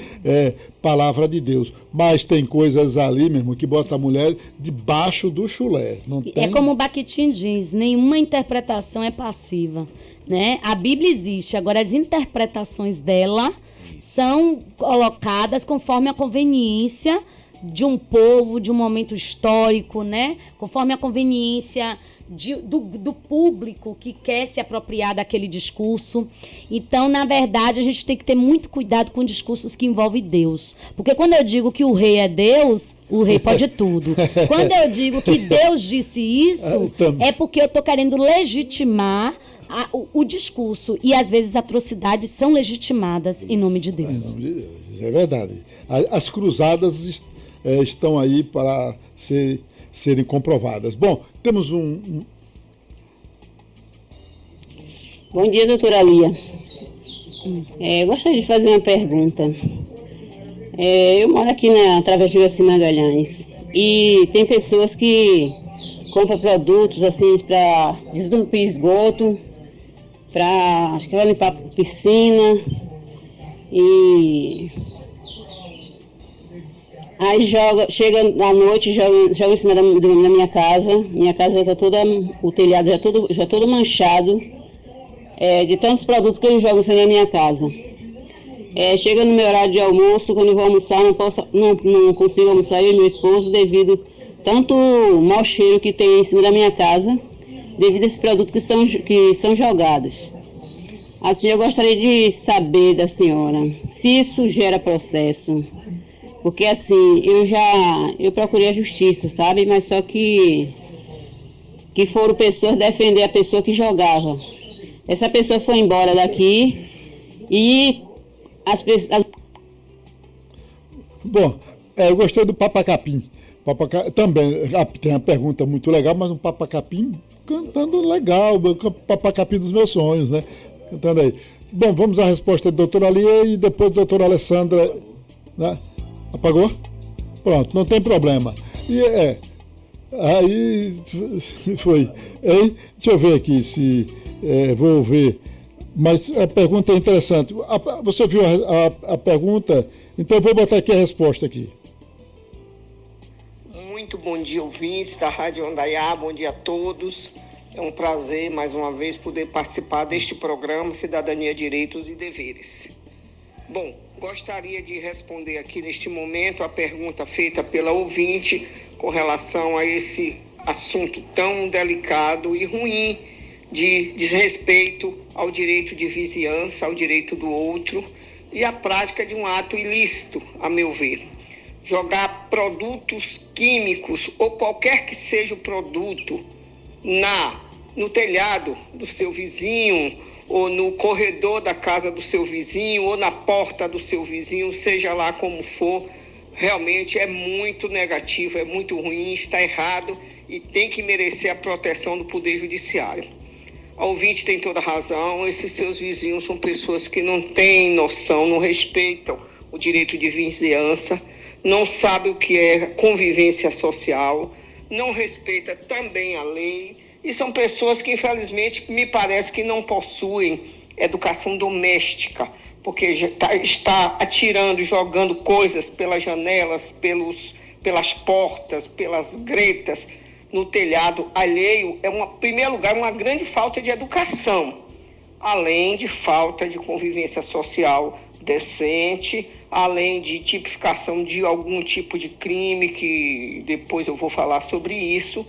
palavra de Deus. Mas tem coisas ali mesmo que bota a mulher debaixo do chulé. Não tem? É como o Bakhtin diz, nenhuma interpretação é passiva, né? A Bíblia existe, agora as interpretações dela são colocadas conforme a conveniência de um povo, de um momento histórico, né? Conforme a conveniência do público que quer se apropriar daquele discurso. Então, na verdade, a gente tem que ter muito cuidado com discursos que envolvem Deus. Porque quando eu digo que o rei é Deus, o rei pode tudo. Quando eu digo que Deus disse isso, é porque eu estou querendo legitimar o discurso. E, às vezes, atrocidades são legitimadas em nome de Deus. Em nome de Deus, é verdade. As cruzadas estão aí para serem comprovadas. Bom, temos Bom dia, doutora Lia. Eu gostaria de fazer uma pergunta. Eu moro aqui na Travessa Joaci Magalhães e tem pessoas que compram produtos assim para desentupir esgoto, acho que vai limpar a piscina e aí chega à noite, joga em cima da minha casa. Minha casa já está toda, o telhado já todo manchado de tantos produtos que eles jogam em cima da minha casa. Chega no meu horário de almoço, quando eu vou almoçar, não consigo almoçar eu e meu esposo devido tanto mau cheiro que tem em cima da minha casa, devido a esses produtos que são jogados. Assim, eu gostaria de saber da senhora se isso gera processo. Porque assim, eu procurei a justiça, sabe? Mas só que foram pessoas defender a pessoa que jogava. Essa pessoa foi embora daqui e as pessoas... Bom, eu gostei do Papacapim. Também tem uma pergunta muito legal, mas um Papacapim cantando legal, o Papacapim dos meus sonhos, né? Cantando aí. Bom, vamos à resposta da doutora Lia e depois da doutora Alessandra, né? Apagou? Pronto, não tem problema. E aí foi. Deixa eu ver aqui se vou ver. Mas a pergunta é interessante. Você viu a pergunta? Então eu vou botar aqui a resposta aqui. Muito bom dia, ouvintes da Rádio Andaiá, bom dia a todos. É um prazer, mais uma vez, poder participar deste programa Cidadania, Direitos e Deveres. Bom, gostaria de responder aqui neste momento a pergunta feita pela ouvinte com relação a esse assunto tão delicado e ruim de desrespeito ao direito de vizinhança, ao direito do outro e a prática de um ato ilícito, a meu ver. Jogar produtos químicos ou qualquer que seja o produto no telhado do seu vizinho ou no corredor da casa do seu vizinho ou na porta do seu vizinho, seja lá como for, realmente é muito negativo, é muito ruim, está errado e tem que merecer a proteção do Poder Judiciário. A ouvinte tem toda razão, esses seus vizinhos são pessoas que não têm noção, não respeitam o direito de vizinhança, não sabem o que é convivência social, não respeitam também a lei e são pessoas que, infelizmente, me parece que não possuem educação doméstica, porque está atirando, jogando coisas pelas janelas, pelas portas, pelas gretas, no telhado alheio, em primeiro lugar, uma grande falta de educação, além de falta de convivência social decente, além de tipificação de algum tipo de crime, que depois eu vou falar sobre isso,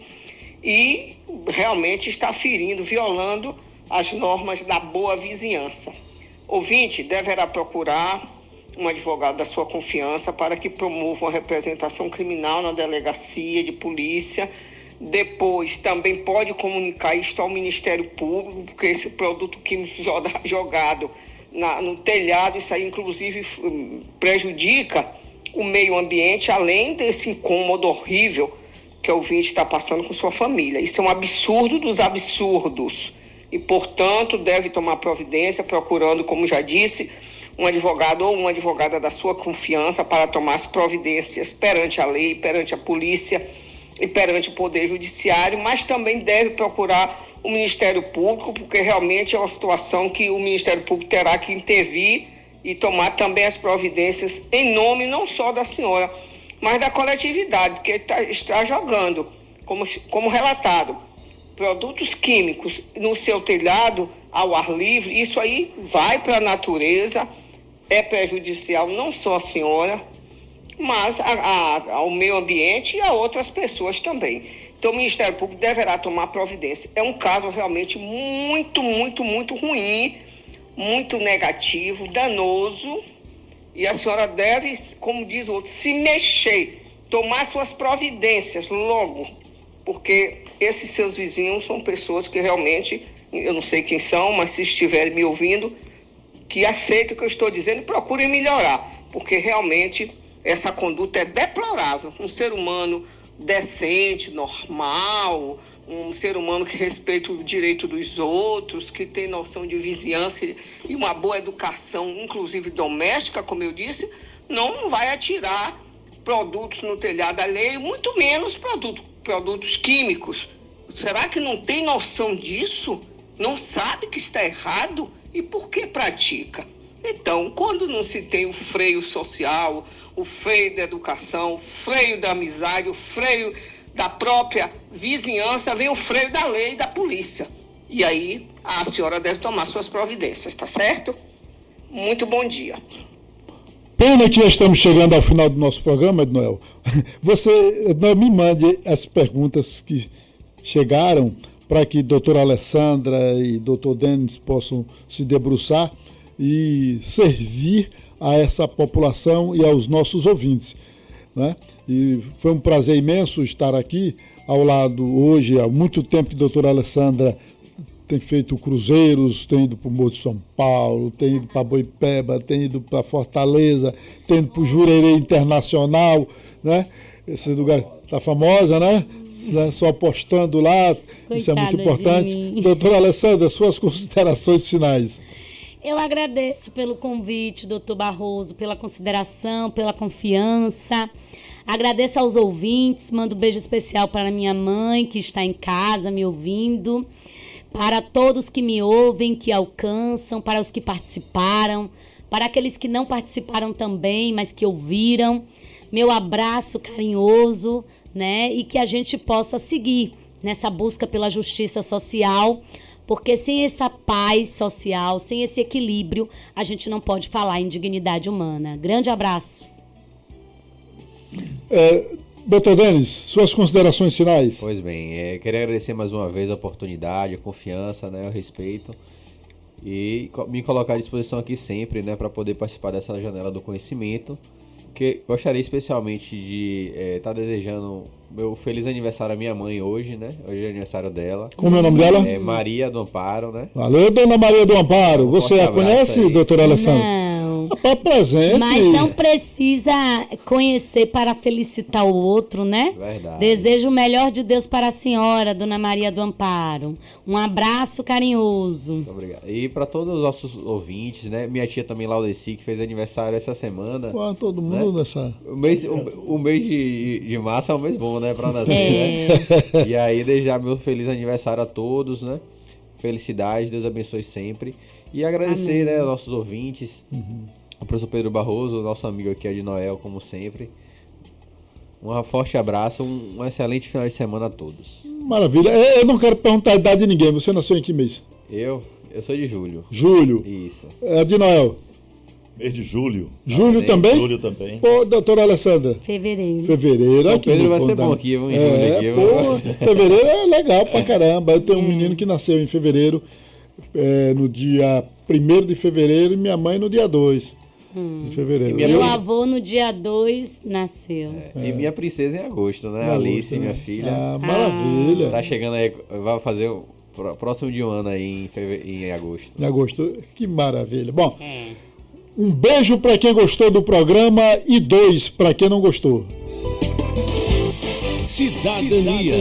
e realmente está ferindo, violando as normas da boa vizinhança. Ouvinte deverá procurar um advogado da sua confiança para que promova uma representação criminal na delegacia de polícia. Depois também pode comunicar isto ao Ministério Público, porque esse produto químico jogado no telhado, isso aí inclusive prejudica o meio ambiente, além desse incômodo horrível que o ouvinte está passando com sua família. Isso é um absurdo dos absurdos e, portanto, deve tomar providência, procurando, como já disse, um advogado ou uma advogada da sua confiança para tomar as providências perante a lei, perante a polícia e perante o Poder Judiciário, mas também deve procurar o Ministério Público, porque realmente é uma situação que o Ministério Público terá que intervir e tomar também as providências em nome não só da senhora, mas da coletividade, porque está jogando, como relatado, produtos químicos no seu telhado, ao ar livre. Isso aí vai para a natureza, é prejudicial não só à senhora, mas ao meio ambiente e a outras pessoas também. Então, o Ministério Público deverá tomar providência. É um caso realmente muito, muito, muito ruim, muito negativo, danoso, e a senhora deve, como diz o outro, se mexer, tomar suas providências logo, porque esses seus vizinhos são pessoas que realmente, eu não sei quem são, mas se estiverem me ouvindo, que aceitem o que eu estou dizendo e procurem melhorar, porque realmente essa conduta é deplorável. Um ser humano decente, normal, um ser humano que respeita o direito dos outros, que tem noção de vizinhança e uma boa educação, inclusive doméstica, como eu disse, não vai atirar produtos no telhado alheio, muito menos produtos químicos. Será que não tem noção disso? Não sabe que está errado? E por que pratica? Então, quando não se tem o freio social, o freio da educação, o freio da amizade, o freio da própria vizinhança, vem o freio da lei e da polícia. E aí a senhora deve tomar suas providências, tá certo? Muito bom dia. Pena que já estamos chegando ao final do nosso programa, Ednoel. Você me mande as perguntas que chegaram para que a doutora Alessandra e doutor Denis possam se debruçar e servir a essa população e aos nossos ouvintes, né? E foi um prazer imenso estar aqui ao lado hoje, há muito tempo que a doutora Alessandra tem feito cruzeiros, tem ido para o Morro de São Paulo, tem ido para Boipeba, tem ido para Fortaleza, tem ido para o Jurerê Internacional, né? Esse lugar está famosa, né? Só postando lá, coitada, isso é muito importante. Doutora Alessandra, suas considerações finais. Eu agradeço pelo convite, doutor Barroso, pela consideração, pela confiança. Agradeço aos ouvintes, mando um beijo especial para minha mãe, que está em casa me ouvindo, para todos que me ouvem, que alcançam, para os que participaram, para aqueles que não participaram também, mas que ouviram. Meu abraço carinhoso, né? E que a gente possa seguir nessa busca pela justiça social, porque sem essa paz social, sem esse equilíbrio, a gente não pode falar em dignidade humana. Grande abraço. Doutor Denis, suas considerações finais. Pois bem, queria agradecer mais uma vez a oportunidade, a confiança, né, o respeito e me colocar à disposição aqui sempre, né, para poder participar dessa janela do conhecimento. Que gostaria especialmente de estar desejando meu feliz aniversário à minha mãe hoje, né? Hoje é aniversário dela. Como é o nome dela? Maria do Amparo, né? Valeu, dona Maria do Amparo. Você a conhece, doutora Alessandra? Não. Tá presente. Mas não precisa conhecer para felicitar o outro, né? Verdade. Desejo o melhor de Deus para a senhora, dona Maria do Amparo. Um abraço carinhoso. Muito obrigado. E para todos os nossos ouvintes, né? Minha tia também, Laudeci, que fez aniversário essa semana. Pô, todo mundo, né? Nessa... O mês de março é um mês bom, né? Para nascer, né? E aí, desejar meu feliz aniversário a todos, né? Felicidades, Deus abençoe sempre. E agradecer, né, aos nossos ouvintes, o professor Pedro Barroso, nosso amigo aqui, de Noel, como sempre. Um forte abraço, um excelente final de semana a todos. Maravilha. Eu não quero perguntar a idade de ninguém. Você nasceu em que mês? Eu sou de julho. Julho. Isso. De Noel? Mês de julho. Julho também? Julho também. Pô, doutora Alessandra? Fevereiro. São Pedro vai ser bom aqui, em julho aqui. Fevereiro é legal pra caramba. Eu tenho um menino que nasceu em fevereiro, no dia 1º de fevereiro, e minha mãe no dia 2 de fevereiro. Meu avô no dia 2 nasceu. E minha princesa em agosto, né? Alice, minha filha. Maravilha. Tá chegando aí, vai fazer o próximo de um ano aí em agosto. Em agosto, que maravilha. Bom, um beijo para quem gostou do programa e 2 para quem não gostou. Cidadania,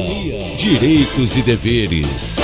direitos e deveres.